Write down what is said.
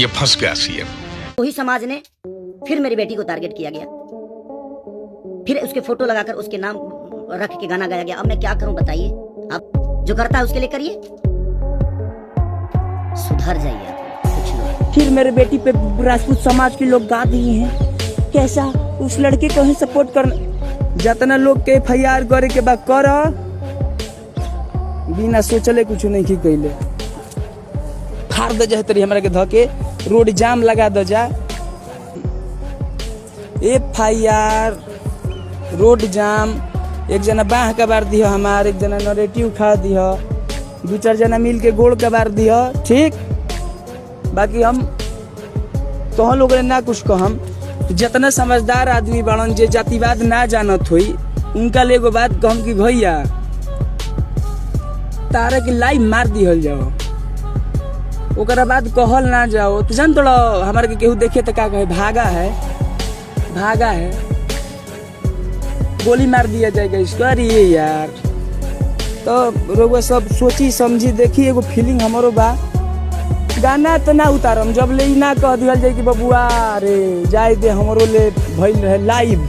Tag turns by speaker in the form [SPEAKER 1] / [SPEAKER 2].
[SPEAKER 1] ये फंस गया सीएम।
[SPEAKER 2] वही समाज ने फिर मेरी बेटी को टारगेट किया गया, फिर उसके फोटो लगाकर उसके नाम रख के गाना गाया गया। अब मैं क्या करूं बताइए? आप जो करता है उसके लिए करिए, सुधर जाइए आप कुछ लोग।
[SPEAKER 3] फिर मेरे बेटी पे राजपूत समाज के लोग गा दिए हैं। कैसा उस लड़के को ही सपोर्ट करना? जितना लोग के FIR करे के बाद कर, बिना सोचले कुछ नहीं की कैले फाड़ दे जाए तरी हमरा के धके रोड जाम लगा दे जा। FIR रोड जाम, एक जना बाह कबार दिया हमार, एक जना नरेटिव उठा दिया, 2-4 जना मिल के गोड़ कबार दिया, ठीक। बाकी हम तो लोग ना कुछ कहम। जितना समझदार आदमी बड़न जे जातिवाद ना जानत होई उनका ले एगो बात कहम कि भैया तारा के लाइव मार दिहल जाओ, ओकरा बाद कहल ना जाओ। तो जान तोड़ा हमारे के केहू देखे तो का कहे, भागा है, भागा है, गोली मार दिया जाएगा इसको। अरे यार, तो रोग सब सोची समझी देखी, एगो फीलिंग हमारो बा। गाना तो ना उतारम जब ले ना कह दिहल जाए कि बबुआ रे जाए दे, हमरो ले भइल रहे लाइव।